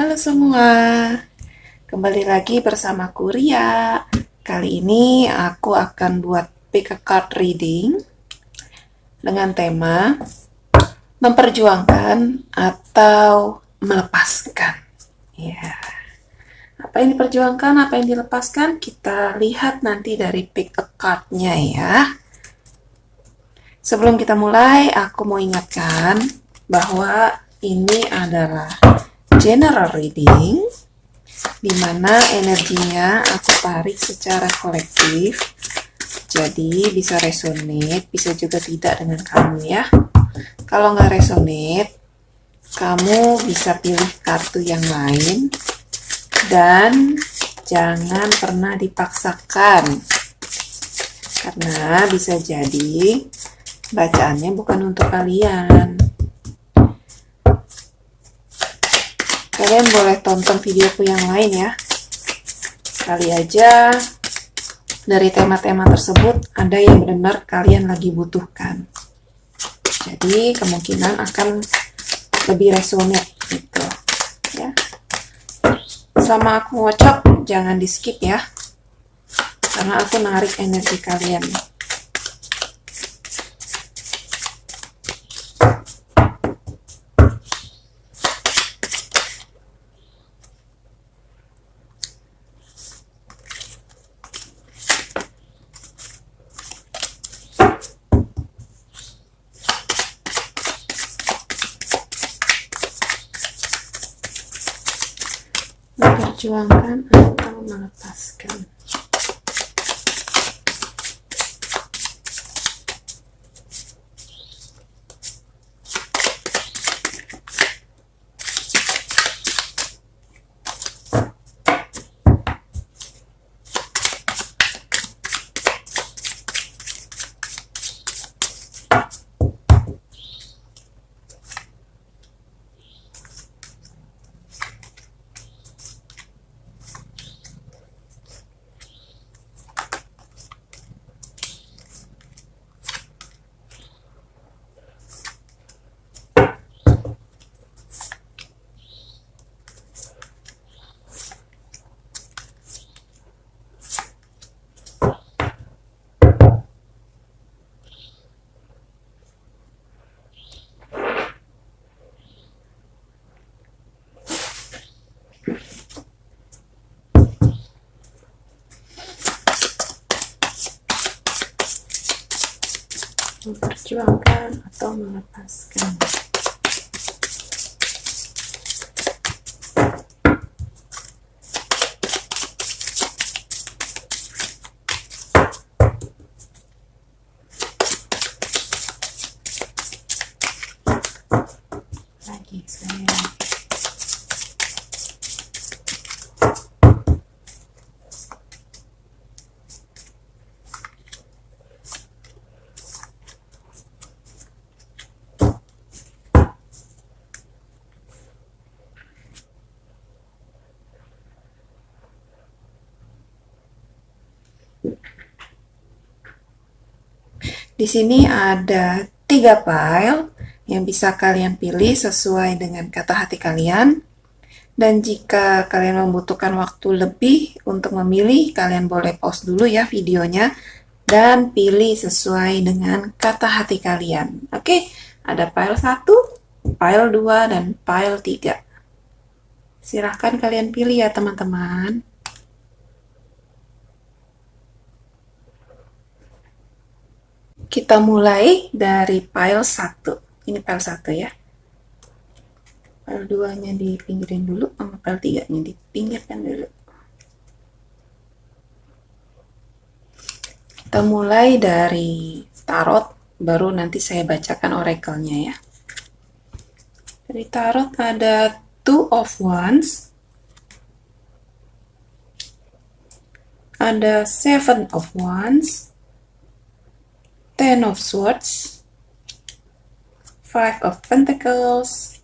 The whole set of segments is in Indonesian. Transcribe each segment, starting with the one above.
Halo semua, kembali lagi bersama Ria. Kali ini aku akan buat pick a card reading dengan tema memperjuangkan atau melepaskan. Ya, apa yang diperjuangkan, apa yang dilepaskan, kita lihat nanti dari pick a card-nya ya. Sebelum kita mulai, aku mau ingatkan bahwa ini adalah general reading, di mana energinya aku tarik secara kolektif, jadi bisa resonate, bisa juga tidak dengan kamu ya. Kalau nggak resonate, kamu bisa pilih kartu yang lain dan jangan pernah dipaksakan, karena bisa jadi bacaannya bukan untuk kalian. Kalian boleh tonton videoku yang lain ya. Kali aja dari tema-tema tersebut ada yang benar-benar kalian lagi butuhkan. Jadi kemungkinan akan lebih resonate gitu ya. Selama aku ngocok jangan di skip ya. Karena aku narik energi kalian. Memperjuangkan atau melepaskan. Memperjuangkan atau melepaskan. Lagi saya di sini ada 3 file yang bisa kalian pilih sesuai dengan kata hati kalian. Dan jika kalian membutuhkan waktu lebih untuk memilih, kalian boleh pause dulu ya videonya dan pilih sesuai dengan kata hati kalian. Oke, ada file 1, file 2, dan file 3. Silahkan kalian pilih ya teman-teman. Kita mulai dari file 1. Ini file 1 ya. File 2-nya dipinggirin dulu, sama file 3-nya dipinggirkan dulu. Kita mulai dari tarot, baru nanti saya bacakan oracle-nya ya. Dari tarot ada Two of Wands, ada Seven of Wands, Ten of Swords, Five of Pentacles,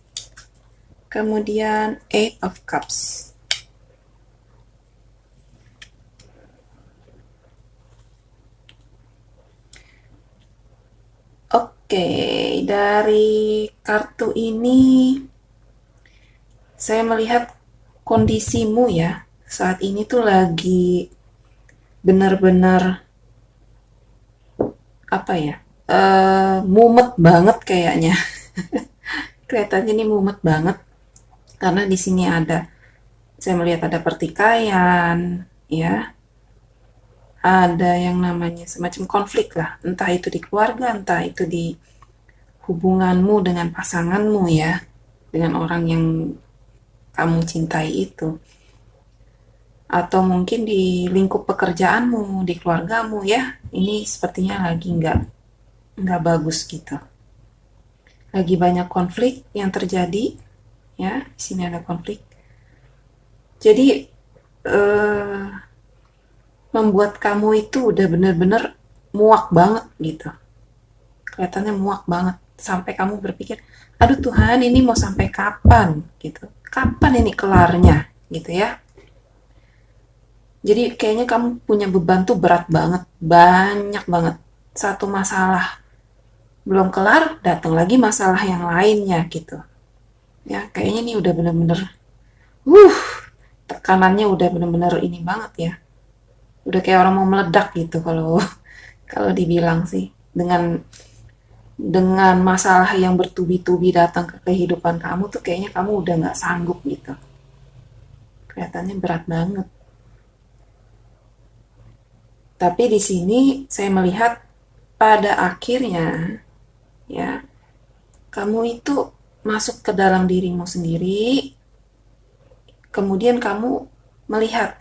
kemudian Eight of Cups. Oke, dari kartu ini saya melihat kondisimu ya saat ini tuh lagi benar-benar apa ya, mumet banget kayaknya. Kelihatannya ini mumet banget karena di sini saya melihat ada pertikaian, ya, ada yang namanya semacam konflik lah, entah itu di keluarga, entah itu di hubunganmu dengan pasanganmu ya, dengan orang yang kamu cintai itu, atau mungkin di lingkup pekerjaanmu, di keluargamu ya, ini sepertinya lagi nggak bagus gitu. Lagi banyak konflik yang terjadi, ya, di sini ada konflik. Jadi eh, membuat kamu itu udah bener-bener muak banget gitu. Kelihatannya muak banget sampai kamu berpikir, aduh Tuhan ini mau sampai kapan gitu. Kapan ini kelarnya gitu ya. Jadi kayaknya kamu punya beban tuh berat banget, banyak banget. Satu masalah belum kelar, datang lagi masalah yang lainnya gitu. Ya, kayaknya ini udah bener-bener, uh, tekanannya udah bener-bener ini banget ya. Udah kayak orang mau meledak gitu kalau kalau dibilang sih. Dengan masalah yang bertubi-tubi datang ke kehidupan kamu tuh kayaknya kamu udah nggak sanggup gitu. Kelihatannya berat banget. Tapi di sini saya melihat pada akhirnya ya, kamu itu masuk ke dalam dirimu sendiri, kemudian kamu melihat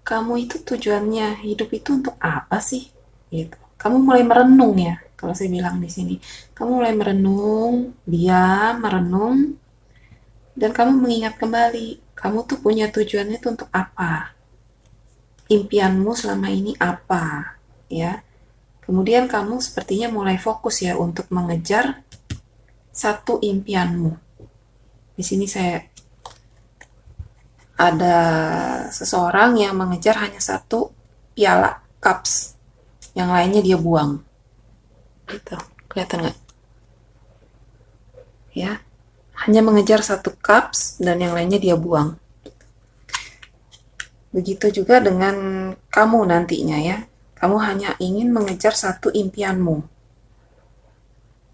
kamu itu tujuannya hidup itu untuk apa sih? Gitu. Kamu mulai merenung ya, kalau saya bilang di sini. Kamu mulai merenung, diam, merenung, dan kamu mengingat kembali, kamu tuh punya tujuannya itu untuk apa? Impianmu selama ini apa? Ya. Kemudian kamu sepertinya mulai fokus ya untuk mengejar satu impianmu. Di sini saya ada seseorang yang mengejar hanya satu piala cups, yang lainnya dia buang. Gitu, kelihatan nggak? Ya, hanya mengejar satu cups dan yang lainnya dia buang. Begitu juga dengan kamu nantinya ya. Kamu hanya ingin mengejar satu impianmu.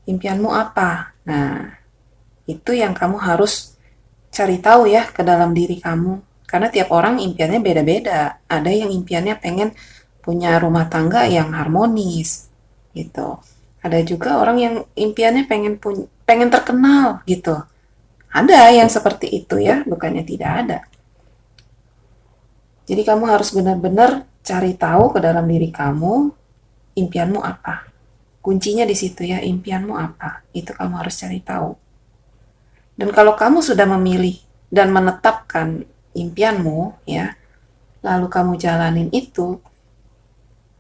Impianmu apa? Nah, itu yang kamu harus cari tahu ya ke dalam diri kamu. Karena tiap orang impiannya beda-beda. Ada yang impiannya pengen punya rumah tangga yang harmonis gitu. Ada juga orang yang impiannya pengen terkenal gitu. Ada yang seperti itu ya, bukannya tidak ada. Jadi kamu harus benar-benar cari tahu ke dalam diri kamu impianmu apa. Kuncinya di situ ya, impianmu apa. Itu kamu harus cari tahu. Dan kalau kamu sudah memilih dan menetapkan impianmu, ya, lalu kamu jalanin itu,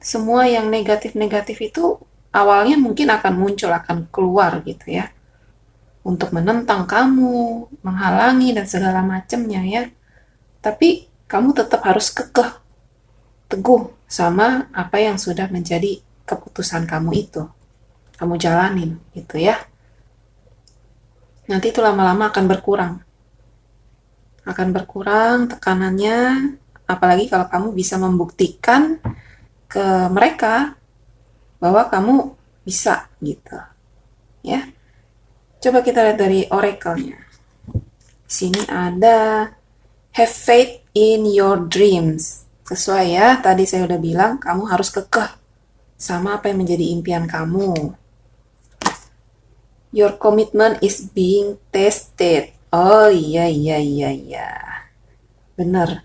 semua yang negatif-negatif itu awalnya mungkin akan muncul, akan keluar gitu ya. Untuk menentang kamu, menghalangi dan segala macamnya ya. Tapi kamu tetap harus kekeh, teguh sama apa yang sudah menjadi keputusan kamu itu. Kamu jalanin gitu ya. Nanti itu lama-lama akan berkurang. Akan berkurang tekanannya, apalagi kalau kamu bisa membuktikan ke mereka bahwa kamu bisa gitu. Ya. Coba kita lihat dari oracle-nya. Sini ada have faith in your dreams. Sesuai ya, tadi saya udah bilang kamu harus kekeh sama apa yang menjadi impian kamu. Your commitment is being tested. Oh iya. Benar.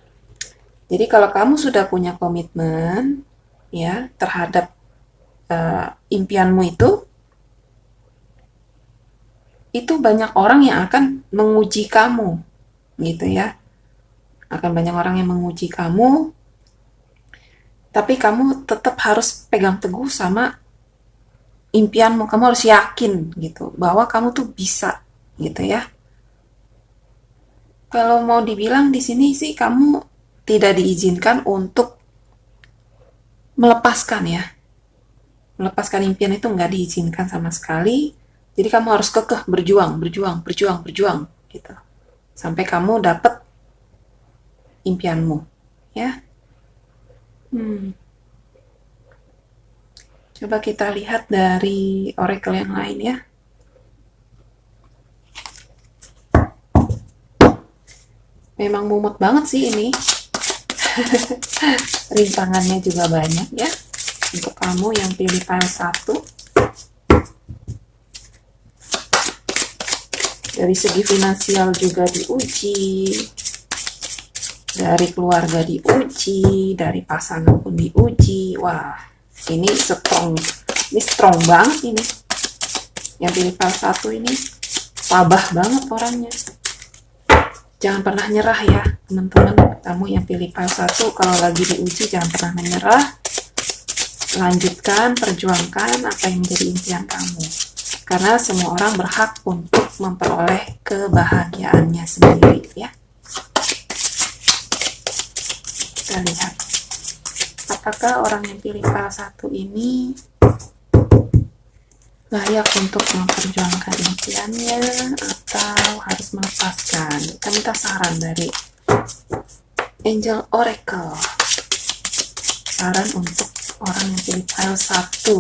Jadi kalau kamu sudah punya komitmen ya terhadap impianmu itu banyak orang yang akan menguji kamu gitu ya. Akan banyak orang yang menguji kamu, tapi kamu tetap harus pegang teguh sama impianmu. Kamu harus yakin gitu bahwa kamu tuh bisa gitu ya. Kalau mau dibilang di sini sih kamu tidak diizinkan untuk melepaskan ya. Melepaskan impian itu nggak diizinkan sama sekali. Jadi kamu harus kekeh berjuang gitu. Sampai kamu dapat impianmu, ya. Coba kita lihat dari oracle yang lain ya. Memang mumet banget sih ini. Rintangannya juga banyak ya. Untuk kamu yang pilih pile 1. Dari segi finansial juga diuji. Dari keluarga diuji, dari pasangan pun diuji. Wah, ini strong. Ini strong banget ini. Yang pilih pile 1 ini tabah banget orangnya. Jangan pernah nyerah ya, teman-teman. Kamu yang pilih pile 1, kalau lagi diuji jangan pernah menyerah. Lanjutkan, perjuangkan apa yang menjadi impian kamu. Karena semua orang berhak untuk memperoleh kebahagiaannya sendiri ya. Kita lihat. Apakah orang yang pilih pile 1 ini layak untuk memperjuangkan impiannya atau harus melepaskan? Kita minta saran dari Angel Oracle. Saran untuk orang yang pilih pile 1.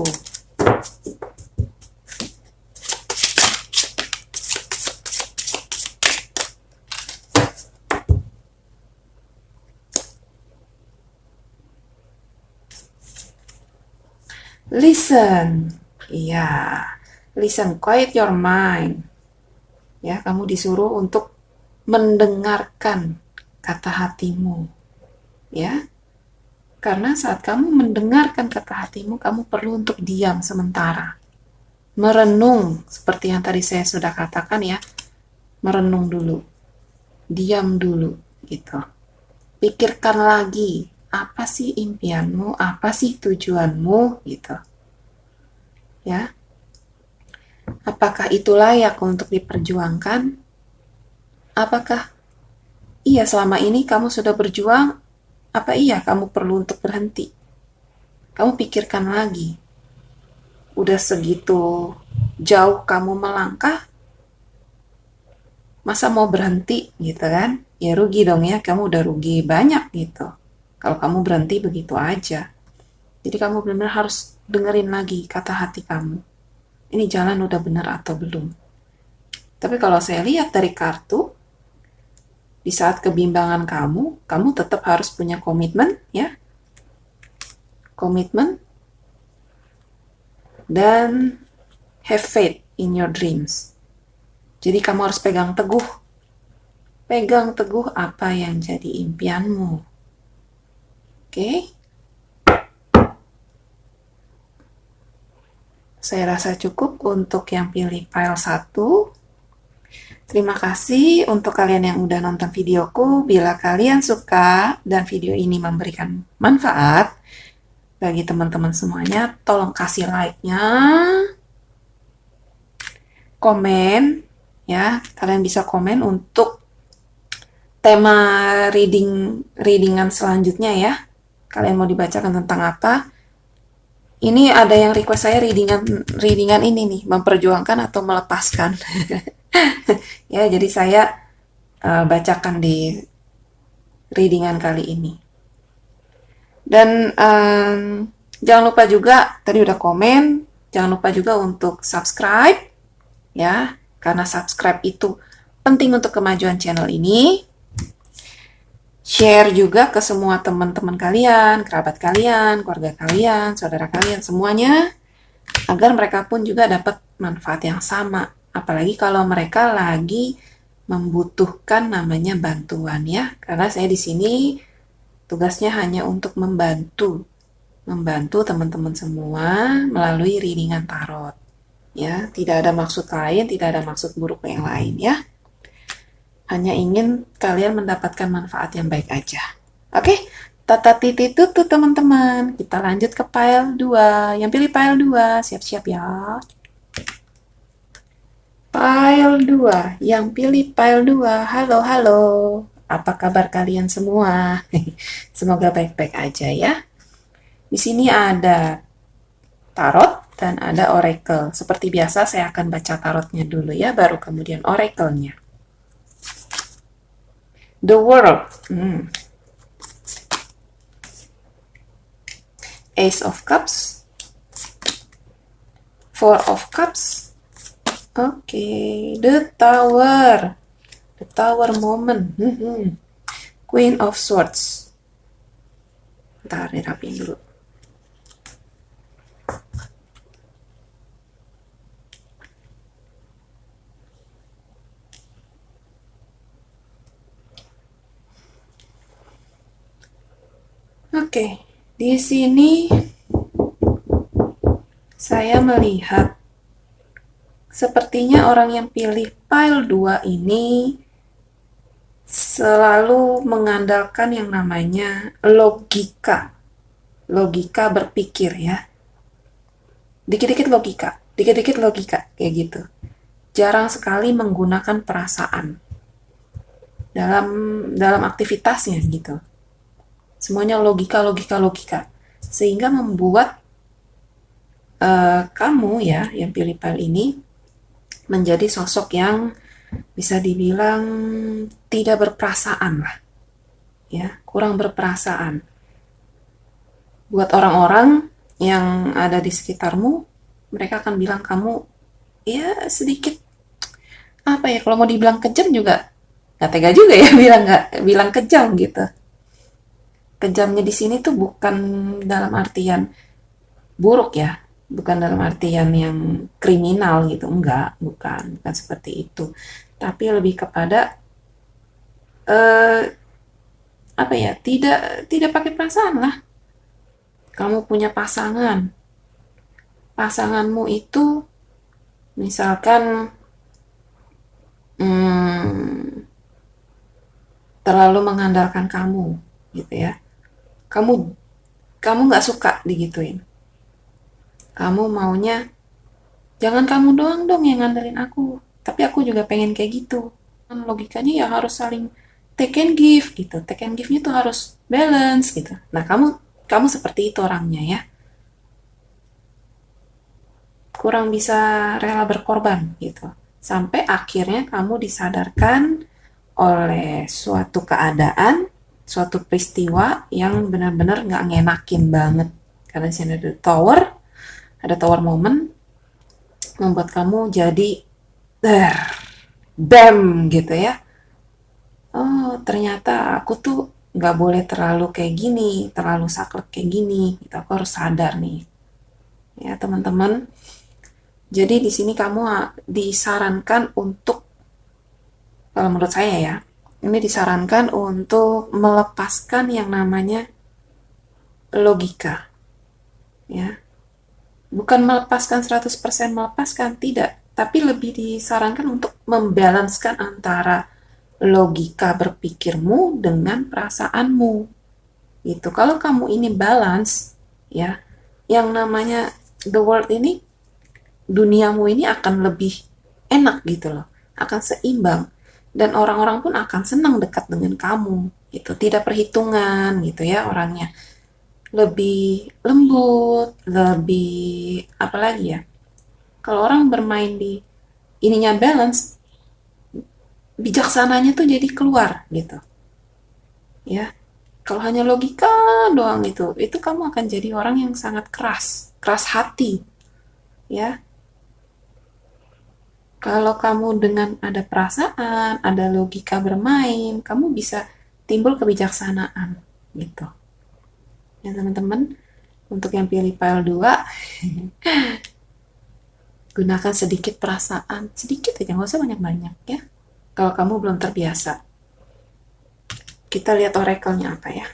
Listen. Iya, listen, quiet your mind. Ya, kamu disuruh untuk mendengarkan kata hatimu. Ya, karena saat kamu mendengarkan kata hatimu, kamu perlu untuk diam sementara. Merenung, seperti yang tadi saya sudah katakan ya. Merenung dulu. Diam dulu, gitu. Pikirkan lagi, apa sih impianmu, apa sih tujuanmu, gitu. Ya, apakah itu layak untuk diperjuangkan? Apakah iya selama ini kamu sudah berjuang? Apa iya kamu perlu untuk berhenti? Kamu pikirkan lagi. Udah segitu jauh kamu melangkah, masa mau berhenti gitu kan? Ya rugi dong ya, kamu udah rugi banyak gitu. Kalau kamu berhenti begitu aja. Jadi kamu benar-benar harus dengerin lagi kata hati kamu. Ini jalan udah benar atau belum. Tapi kalau saya lihat dari kartu, di saat kebimbangan kamu tetap harus punya komitmen, ya. Komitmen. Dan have faith in your dreams. Jadi kamu harus pegang teguh. Pegang teguh apa yang jadi impianmu. Oke? Saya rasa cukup untuk yang pilih pile 1. Terima kasih untuk kalian yang udah nonton videoku. Bila kalian suka dan video ini memberikan manfaat bagi teman-teman semuanya, tolong kasih like-nya. Komen, ya. Kalian bisa komen untuk tema readingan selanjutnya ya. Kalian mau dibacakan tentang apa? Ini ada yang request saya readingan ini nih, memperjuangkan atau melepaskan. Ya, jadi saya bacakan di readingan kali ini. Dan jangan lupa juga, tadi udah komen, jangan lupa juga untuk subscribe, ya, karena subscribe itu penting untuk kemajuan channel ini. Share juga ke semua teman-teman kalian, kerabat kalian, keluarga kalian, saudara kalian, semuanya, agar mereka pun juga dapat manfaat yang sama. Apalagi kalau mereka lagi membutuhkan namanya bantuan ya. Karena saya di sini tugasnya hanya untuk membantu teman-teman semua melalui readingan tarot. Ya, tidak ada maksud lain, tidak ada maksud buruk yang lain ya. Hanya ingin kalian mendapatkan manfaat yang baik aja. Oke, tata titik tutup teman-teman. Kita lanjut ke pile 2. Yang pilih pile 2, siap-siap ya. Pile 2, yang pilih pile 2. Halo, halo. Apa kabar kalian semua? Semoga baik-baik aja ya. Di sini ada tarot dan ada oracle. Seperti biasa saya akan baca tarotnya dulu ya, baru kemudian oracle-nya. The World. Ace of Cups, Four of Cups. Oke, the Tower moment. Queen of Swords. Bentar, dirapiin dulu. Oke, di sini saya melihat sepertinya orang yang pilih pile 2 ini selalu mengandalkan yang namanya logika. Logika berpikir ya. Dikit-dikit logika kayak gitu. Jarang sekali menggunakan perasaan dalam aktivitasnya gitu. Semuanya logika. Sehingga membuat kamu ya yang pilih pile ini menjadi sosok yang bisa dibilang tidak berperasaan lah. Ya, kurang berperasaan. Buat orang-orang yang ada di sekitarmu, mereka akan bilang kamu ya sedikit apa ya, kalau mau dibilang kejam juga nggak tega juga ya bilang kejam gitu. Kejamnya di sini tuh bukan dalam artian buruk ya, bukan dalam artian yang kriminal gitu, bukan seperti itu, tapi lebih kepada apa ya, tidak pakai perasaan lah. Kamu punya pasanganmu itu misalkan terlalu mengandalkan kamu gitu ya, kamu nggak suka digituin. Kamu maunya jangan kamu doang dong yang ngandelin aku, tapi aku juga pengen kayak gitu. Logikanya ya harus saling take and give gitu. Take and give-nya tuh harus balance gitu. Nah, kamu seperti itu orangnya ya. Kurang bisa rela berkorban gitu. Sampai akhirnya kamu disadarkan oleh suatu keadaan, suatu peristiwa yang benar-benar nggak ngenakin banget. Karena di sini ada tower moment, membuat kamu jadi bam gitu ya. Oh, ternyata aku tuh nggak boleh terlalu kayak gini, terlalu saklek kayak gini. Gitu. Aku harus sadar nih, ya teman-teman. Jadi di sini kamu disarankan untuk, kalau menurut saya ya, ini disarankan untuk melepaskan yang namanya logika, ya. Bukan melepaskan 100% melepaskan, tidak. Tapi lebih disarankan untuk membalanskan antara logika berpikirmu dengan perasaanmu. Gitu. Kalau kamu ini balance, ya, yang namanya the world ini, duniamu ini akan lebih enak gitu loh. Akan seimbang. Dan orang-orang pun akan senang dekat dengan kamu. Gitu. Tidak perhitungan gitu ya orangnya. Lebih lembut, lebih apalagi ya. Kalau orang bermain di ininya balance, bijaksananya tuh jadi keluar gitu. Ya. Kalau hanya logika doang itu kamu akan jadi orang yang sangat keras hati. Ya. Kalau kamu dengan ada perasaan, ada logika bermain, kamu bisa timbul kebijaksanaan gitu. Ya teman-teman, untuk yang pilih pile 2, gunakan sedikit perasaan, sedikit aja, nggak usah banyak-banyak ya. Kalau kamu belum terbiasa. Kita lihat oracle-nya apa ya.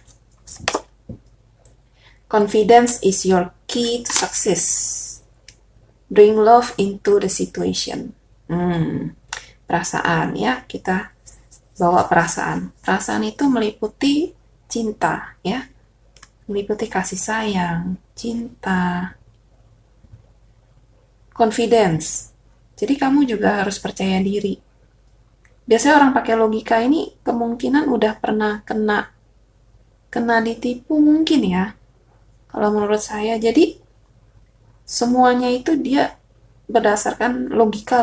Confidence is your key to success. Bring love into the situation. Perasaan ya, kita bawa perasaan. Perasaan itu meliputi cinta ya, meliputi kasih sayang, cinta, confidence. Jadi kamu juga harus percaya diri. Biasanya orang pakai logika ini kemungkinan udah pernah kena ditipu mungkin ya. Kalau menurut saya, jadi semuanya itu dia berdasarkan logika.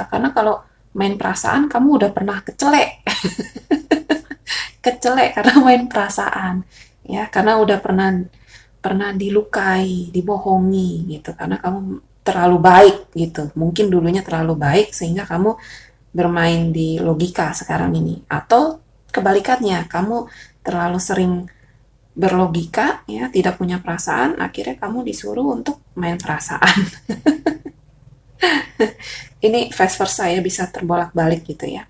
Karena kalau main perasaan, kamu udah pernah kecelek. Kecelek karena main perasaan. Ya, karena udah pernah pernah dilukai, dibohongi gitu, karena kamu terlalu baik gitu. Mungkin dulunya terlalu baik sehingga kamu bermain di logika sekarang ini. Atau kebalikannya, kamu terlalu sering berlogika, ya, tidak punya perasaan, akhirnya kamu disuruh untuk main perasaan. Ini vice versa ya, bisa terbolak-balik gitu ya.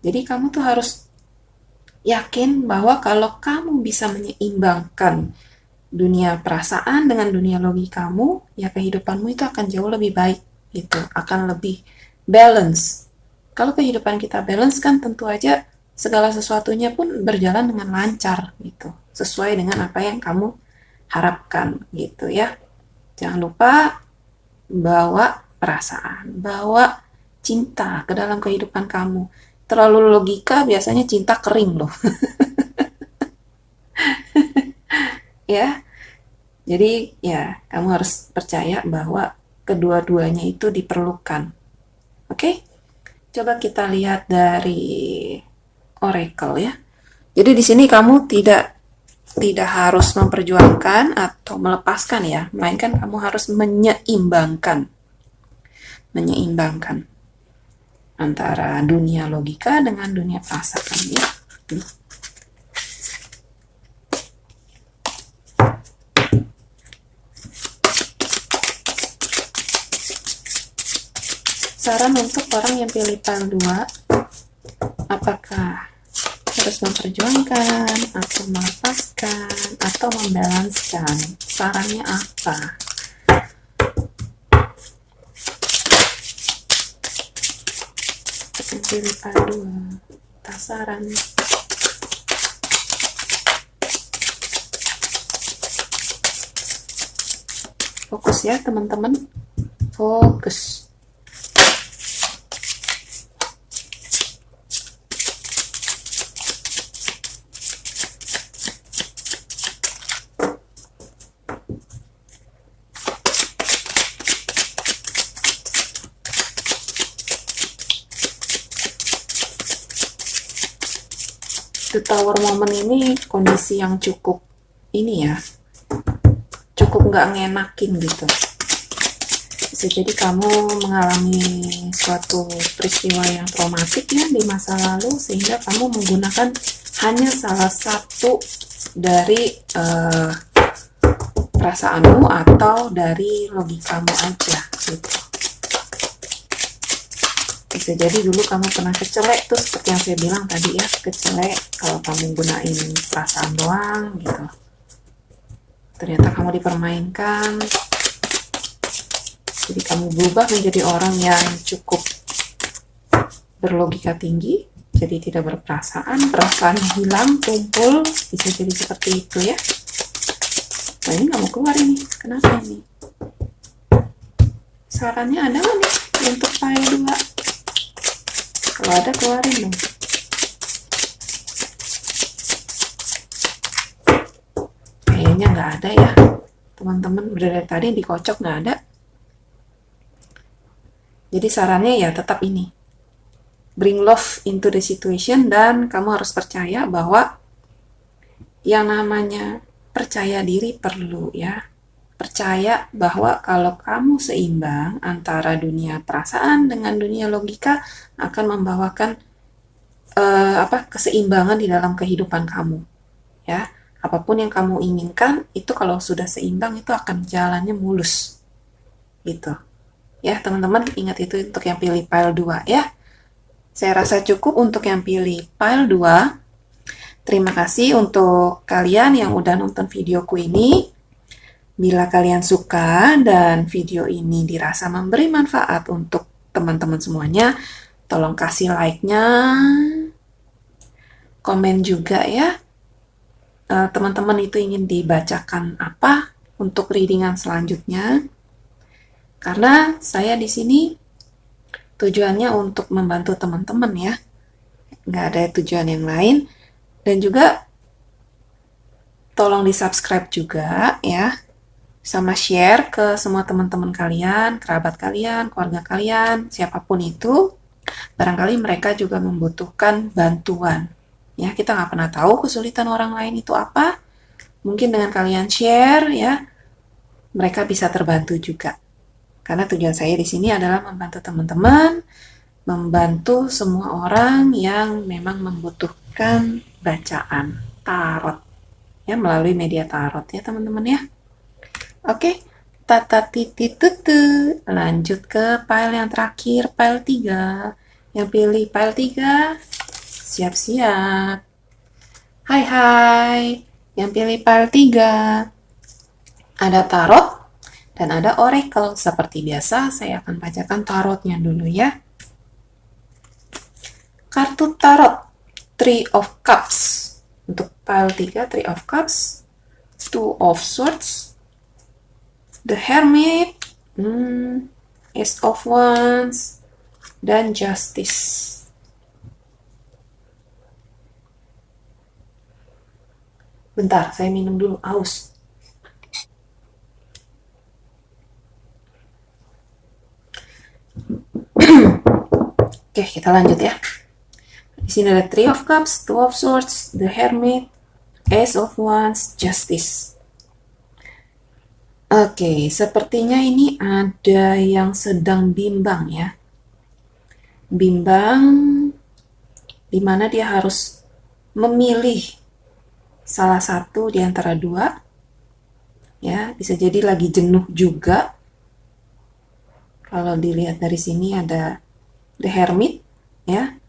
Jadi kamu tuh harus yakin bahwa kalau kamu bisa menyeimbangkan dunia perasaan dengan dunia logikamu, ya kehidupanmu itu akan jauh lebih baik gitu, akan lebih balance. Kalau kehidupan kita balance kan tentu aja segala sesuatunya pun berjalan dengan lancar gitu, sesuai dengan apa yang kamu harapkan gitu ya. Jangan lupa bawa perasaan, bawa cinta ke dalam kehidupan kamu. Terlalu logika biasanya cinta kering loh. Ya, jadi ya kamu harus percaya bahwa kedua-duanya itu diperlukan. Oke? Coba kita lihat dari Oracle ya. Jadi di sini kamu tidak harus memperjuangkan atau melepaskan ya, melainkan kamu harus menyeimbangkan antara dunia logika dengan dunia perasaan ya. Saran untuk orang yang pilih pile 2, apakah harus memperjuangkan atau melepaskan atau membalanskan? Sarannya apa? Pilih pile 2, saran. Fokus ya teman-teman, fokus. The Tower Moment ini kondisi yang cukup ini ya, cukup nggak ngenakin gitu. Bisa jadi kamu mengalami suatu peristiwa yang traumatik ya di masa lalu, sehingga kamu menggunakan hanya salah satu dari perasaanmu atau dari logikamu aja gitu. Bisa jadi dulu kamu pernah kecelek tuh, seperti yang saya bilang tadi ya, kecelek kalau kamu gunain perasaan doang gitu. Ternyata kamu dipermainkan, jadi kamu berubah menjadi orang yang cukup berlogika tinggi, jadi tidak berperasaan, perasaan hilang, tumpul, bisa jadi seperti itu ya. Nah ini nggak mau keluar ini, kenapa ini? Sarannya ada nggak nih untuk pile 2? Kalau ada keluarin dong. Kayaknya nggak ada ya teman-teman, udah dari tadi dikocok nggak ada. Jadi sarannya ya tetap ini, bring love into the situation, dan kamu harus percaya bahwa yang namanya percaya diri perlu ya. Percaya bahwa kalau kamu seimbang antara dunia perasaan dengan dunia logika, akan membawakan keseimbangan di dalam kehidupan kamu ya. Apapun yang kamu inginkan itu kalau sudah seimbang itu akan jalannya mulus gitu ya teman-teman. Ingat itu untuk yang pilih pile 2 ya. Saya rasa cukup untuk yang pilih pile 2. Terima kasih untuk kalian yang udah nonton videoku ini. Bila kalian suka dan video ini dirasa memberi manfaat untuk teman-teman semuanya, tolong kasih like-nya, komen juga ya. Teman-teman itu ingin dibacakan apa untuk readingan selanjutnya. Karena saya di sini tujuannya untuk membantu teman-teman ya. Nggak ada tujuan yang lain. Dan juga tolong di-subscribe juga ya. Sama share ke semua teman-teman kalian, kerabat kalian, keluarga kalian, siapapun itu. Barangkali mereka juga membutuhkan bantuan. Ya, kita nggak pernah tahu kesulitan orang lain itu apa. Mungkin dengan kalian share ya, mereka bisa terbantu juga. Karena tujuan saya di sini adalah membantu teman-teman, membantu semua orang yang memang membutuhkan bacaan tarot ya melalui media tarot ya teman-teman ya. Oke, tata titi tutu. Lanjut ke file yang terakhir, file 3. Yang pilih file 3, siap-siap. Hai hai. Yang pilih file 3. Ada tarot dan ada oracle. Seperti biasa, saya akan bacakan tarotnya dulu ya. Kartu tarot, Three of Cups. Untuk file 3, Three of Cups, Two of Swords, The Hermit, Ace of Wands, dan Justice. Bentar, saya minum dulu, aus. Oke, kita lanjut ya. Di sini ada Three of Cups, Two of Swords, The Hermit, Ace of Wands, Justice. Oke, sepertinya ini ada yang sedang bimbang ya. Bimbang dimana dia harus memilih salah satu di antara dua. Ya, bisa jadi lagi jenuh juga. Kalau dilihat dari sini ada The Hermit ya.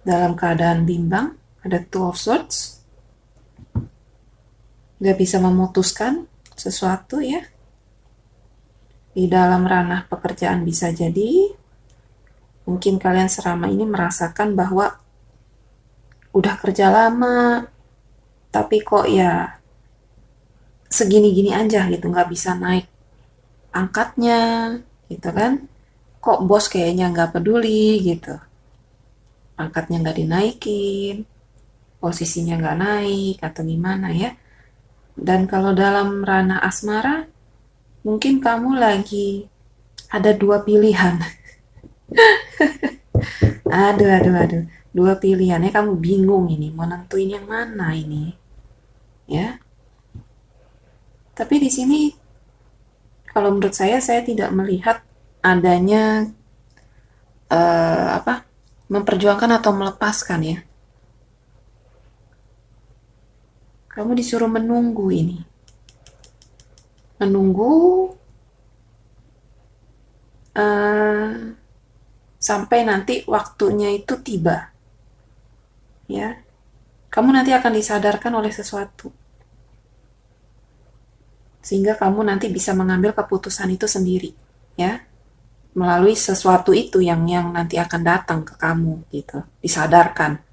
Dalam keadaan bimbang, ada Two of Swords. Gak bisa memutuskan sesuatu ya. Di dalam ranah pekerjaan bisa jadi, mungkin kalian selama ini merasakan bahwa udah kerja lama, tapi kok ya segini-gini aja gitu, gak bisa naik angkatnya gitu kan. Kok bos kayaknya gak peduli gitu. Angkatnya nggak dinaikin, posisinya nggak naik, atau gimana ya. Dan kalau dalam ranah asmara, mungkin kamu lagi ada dua pilihan. aduh. Dua pilihan ya, kamu bingung ini, mau nentuin yang mana ini. Ya. Tapi di sini, kalau menurut saya tidak melihat adanya memperjuangkan atau melepaskan ya. Kamu disuruh menunggu ini. Menunggu sampai nanti waktunya itu tiba. Ya. Kamu nanti akan disadarkan oleh sesuatu. Sehingga kamu nanti bisa mengambil keputusan itu sendiri, ya. Melalui sesuatu itu yang nanti akan datang ke kamu gitu, disadarkan.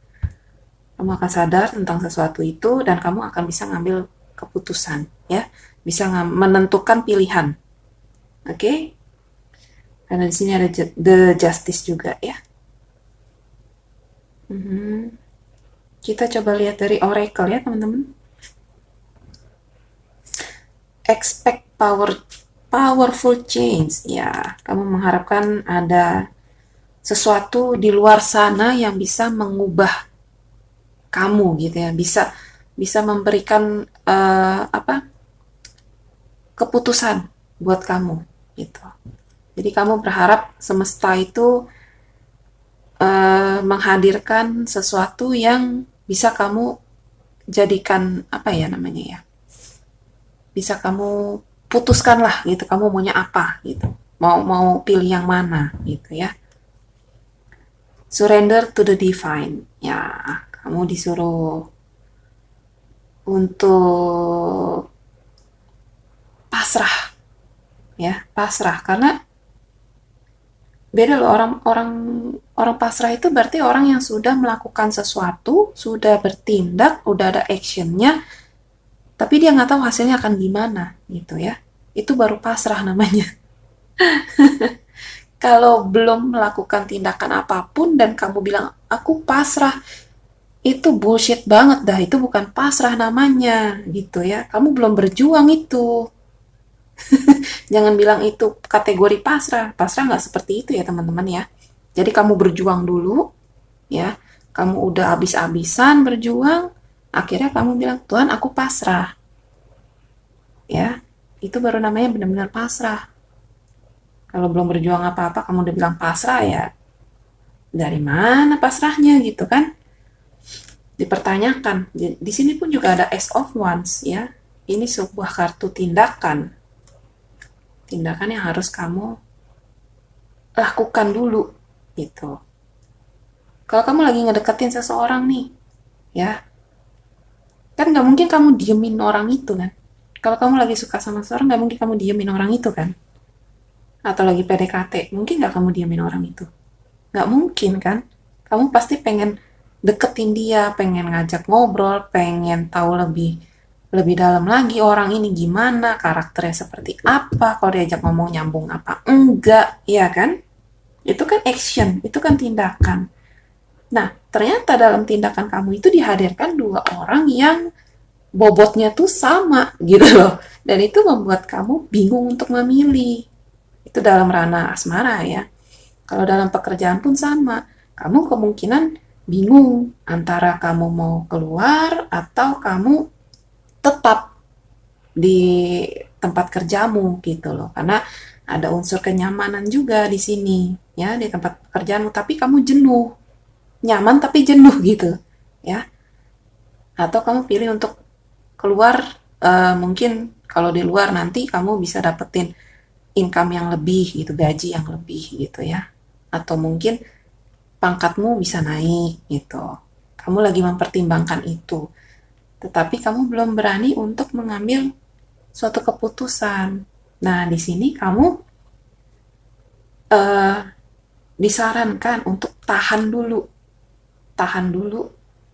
Kamu akan sadar tentang sesuatu itu dan kamu akan bisa ngambil keputusan ya, bisa menentukan pilihan. Oke? Karena di sini ada the justice juga ya. Kita coba lihat dari oracle ya teman-teman. Expect powerful change. Ya, kamu mengharapkan ada sesuatu di luar sana yang bisa mengubah kamu gitu ya, bisa memberikan keputusan buat kamu gitu. Jadi kamu berharap semesta itu menghadirkan sesuatu yang bisa kamu jadikan bisa kamu putuskan lah gitu, kamu maunya apa gitu, mau pilih yang mana gitu ya. Surrender to the divine ya, kamu disuruh untuk pasrah ya, pasrah. Karena beda loh, orang pasrah itu berarti orang yang sudah melakukan sesuatu, sudah bertindak, udah ada actionnya, tapi dia nggak tahu hasilnya akan gimana gitu ya. Itu baru pasrah namanya. Kalau belum melakukan tindakan apapun dan kamu bilang aku pasrah, itu bullshit banget dah, itu bukan pasrah namanya gitu ya. Kamu belum berjuang itu. Jangan bilang itu kategori pasrah. Pasrah nggak seperti itu ya teman-teman ya. Jadi kamu berjuang dulu ya. kamu udah habis-habisan berjuang, akhirnya kamu bilang, Tuhan aku pasrah. Ya, itu baru namanya benar-benar pasrah. Kalau belum berjuang apa-apa, kamu udah bilang pasrah, ya dari mana pasrahnya gitu kan? Dipertanyakan. Di sini pun juga ada Ace of Wands ya. Ini sebuah kartu tindakan. Tindakan yang harus kamu lakukan dulu gitu. Kalau kamu lagi ngedeketin seseorang nih, ya, kan nggak mungkin kamu diemin orang itu kan. Kalau kamu lagi suka sama seseorang, nggak mungkin kamu diemin orang itu kan. Atau lagi PDKT, mungkin nggak kamu diemin orang itu. Nggak mungkin kan. Kamu pasti pengen deketin dia, pengen ngajak ngobrol, pengen tahu lebih dalam lagi orang ini gimana, karakternya seperti apa, kalau diajak ngomong nyambung apa enggak, ya kan? Itu kan action, itu kan tindakan. Nah, ternyata dalam tindakan kamu itu dihadirkan dua orang yang bobotnya tuh sama gitu loh. Dan itu membuat kamu bingung untuk memilih. Itu dalam ranah asmara ya. Kalau dalam pekerjaan pun sama. Kamu kemungkinan bingung antara kamu mau keluar atau kamu tetap di tempat kerjamu gitu loh. Karena ada unsur kenyamanan juga di sini ya, di tempat pekerjaanmu, tapi kamu jenuh. Nyaman tapi jenuh gitu ya. Atau kamu pilih untuk keluar, mungkin kalau di luar nanti kamu bisa dapetin income yang lebih gitu, gaji yang lebih gitu ya. Atau mungkin pangkatmu bisa naik gitu. Kamu lagi mempertimbangkan itu. Tetapi kamu belum berani untuk mengambil suatu keputusan. Nah, di sini kamu disarankan untuk tahan dulu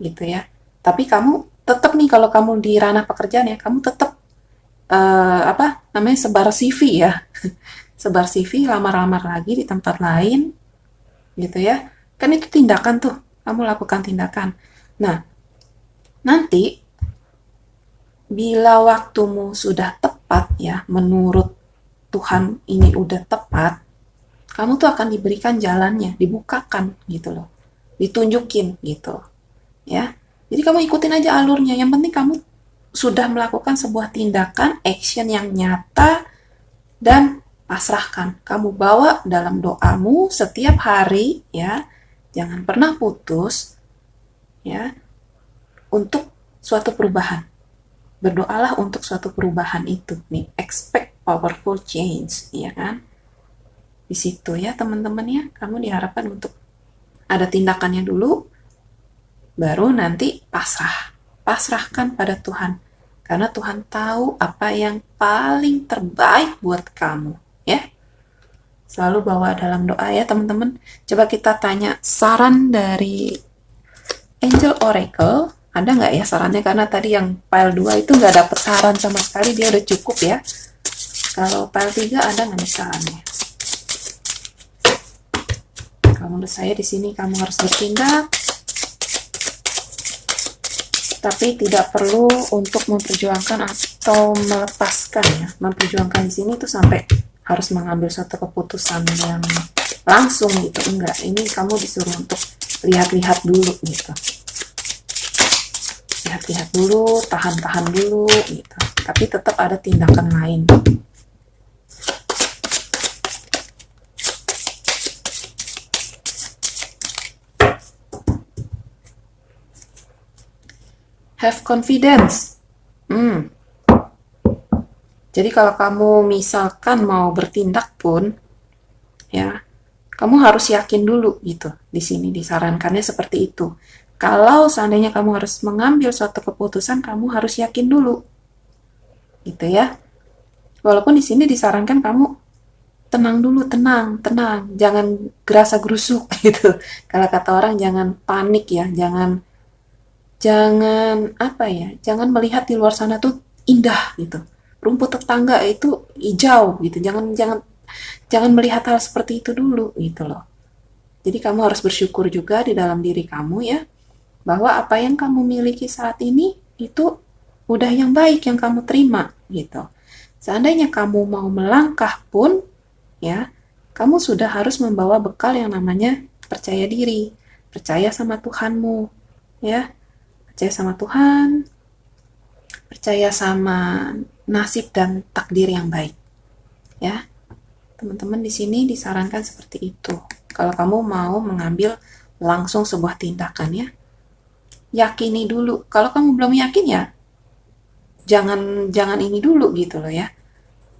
gitu ya. Tapi kamu tetap nih, kalau kamu di ranah pekerjaan ya, kamu tetap apa namanya, sebar CV ya, sebar CV, lamar-lamar lagi di tempat lain gitu ya. Kan itu tindakan tuh, kamu lakukan tindakan. Nah, nanti bila waktumu sudah tepat ya, menurut Tuhan ini udah tepat, kamu tuh akan diberikan jalannya, dibukakan gitu loh, ditunjukin gitu ya. Jadi kamu ikutin aja alurnya, yang penting kamu sudah melakukan sebuah tindakan action yang nyata dan pasrahkan. Kamu bawa dalam doamu setiap hari ya, jangan pernah putus ya, untuk suatu perubahan. Berdoalah untuk suatu perubahan itu nih, expect powerful change ya kan. Di situ ya teman-teman ya, kamu diharapkan untuk ada tindakannya dulu, baru nanti pasrahkan pada Tuhan, karena Tuhan tahu apa yang paling terbaik buat kamu ya. Selalu bawa dalam doa ya teman-teman. Coba kita tanya saran dari Angel Oracle, ada nggak ya sarannya? Karena tadi yang pile 2 itu nggak dapet saran sama sekali, dia udah cukup ya. Kalau pile 3 ada nggak nih sarannya? Kalau menurut saya di sini kamu harus bertindak, tapi tidak perlu untuk memperjuangkan atau melepaskan ya. Memperjuangkan di sini tuh sampai harus mengambil suatu keputusan yang langsung gitu, enggak. Ini kamu disuruh untuk lihat-lihat dulu gitu. Lihat-lihat dulu, tahan-tahan dulu gitu. Tapi tetap ada tindakan lain. Have confidence. Jadi kalau kamu misalkan mau bertindak pun, ya, kamu harus yakin dulu gitu. Di sini disarankannya seperti itu. Kalau seandainya kamu harus mengambil suatu keputusan, kamu harus yakin dulu, gitu ya. Walaupun di sini disarankan kamu tenang dulu, tenang, jangan gerasa gerusuk gitu. Kalau kata orang jangan panik ya, jangan apa ya, jangan melihat di luar sana tuh indah gitu, rumput tetangga itu hijau gitu, jangan melihat hal seperti itu dulu gitu loh. Jadi kamu harus bersyukur juga di dalam diri kamu ya, bahwa apa yang kamu miliki saat ini itu udah yang baik yang kamu terima gitu. Seandainya kamu mau melangkah pun ya, kamu sudah harus membawa bekal yang namanya percaya diri. percaya sama Tuhanmu, ya. Percaya sama Tuhan, percaya sama nasib dan takdir yang baik, ya. Teman-teman di sini disarankan seperti itu. Kalau kamu mau mengambil langsung sebuah tindakan, ya, yakini dulu. Kalau kamu belum yakin, ya jangan jangan ini dulu gitu loh, ya.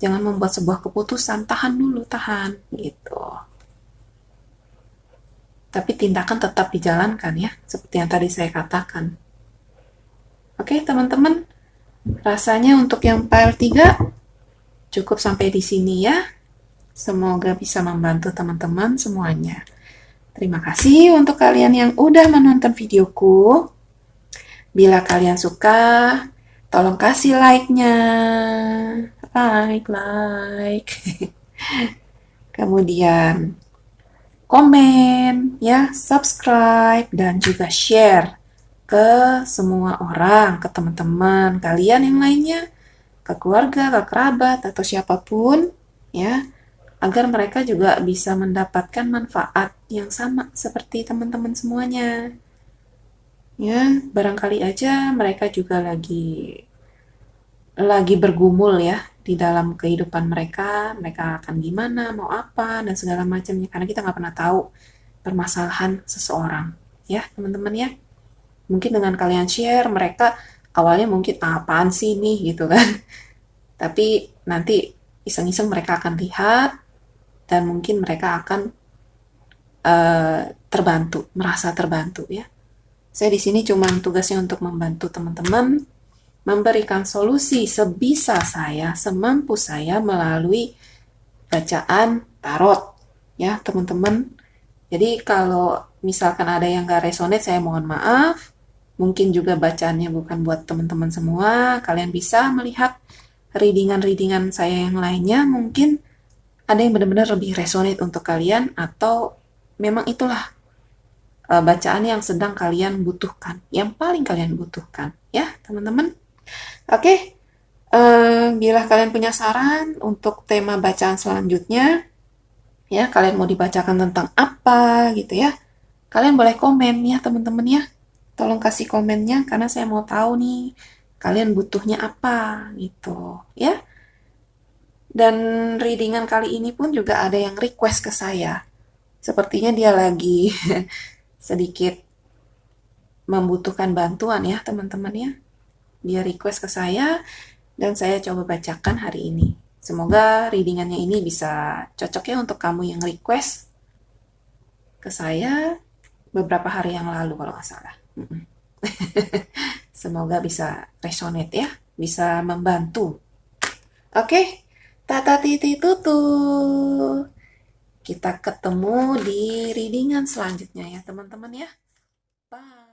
Jangan membuat sebuah keputusan, tahan dulu, tahan gitu. Tapi tindakan tetap dijalankan, ya, seperti yang tadi saya katakan. Oke, teman-teman, rasanya untuk yang file 3 cukup sampai di sini, ya. Semoga bisa membantu teman-teman semuanya. Terima kasih untuk kalian yang udah menonton videoku. Bila kalian suka, tolong kasih like-nya. Like. Kemudian komen, ya, subscribe, dan juga share ke semua orang, ke teman-teman kalian yang lainnya, ke keluarga, ke kerabat, atau siapapun, ya, agar mereka juga bisa mendapatkan manfaat yang sama seperti teman-teman semuanya. Ya, barangkali aja mereka juga lagi bergumul, ya, di dalam kehidupan mereka akan gimana, mau apa, dan segala macamnya, karena kita nggak pernah tahu permasalahan seseorang, ya, teman-teman, ya. Mungkin dengan kalian share, mereka awalnya mungkin apaan sih nih, gitu kan. Tapi nanti iseng-iseng mereka akan lihat, dan mungkin mereka akan terbantu, merasa terbantu, ya. Saya di sini cuma tugasnya untuk membantu teman-teman memberikan solusi sebisa saya, semampu saya melalui bacaan tarot, ya, teman-teman. Jadi kalau misalkan ada yang gak resonate, saya mohon maaf. Mungkin juga bacaannya bukan buat teman-teman semua. Kalian bisa melihat readingan-readingan saya yang lainnya. Mungkin ada yang benar-benar lebih resonate untuk kalian, atau memang itulah bacaan yang sedang kalian butuhkan, yang paling kalian butuhkan, ya, teman-teman. Oke, bila kalian punya saran untuk tema bacaan selanjutnya, ya, kalian mau dibacakan tentang apa gitu, ya, kalian boleh komen, ya, teman-teman, ya. Tolong kasih komennya karena saya mau tahu nih kalian butuhnya apa gitu, ya. Dan readingan kali ini pun juga ada yang request ke saya. Sepertinya dia lagi sedikit membutuhkan bantuan, ya, teman-teman, ya. Dia request ke saya dan saya coba bacakan hari ini. Semoga readingannya ini bisa cocok, ya, untuk kamu yang request ke saya beberapa hari yang lalu kalau nggak salah. Semoga bisa resonate, ya, bisa membantu. Oke, tata titi tutu. Kita ketemu di readingan selanjutnya, ya, teman-teman, ya. Bye.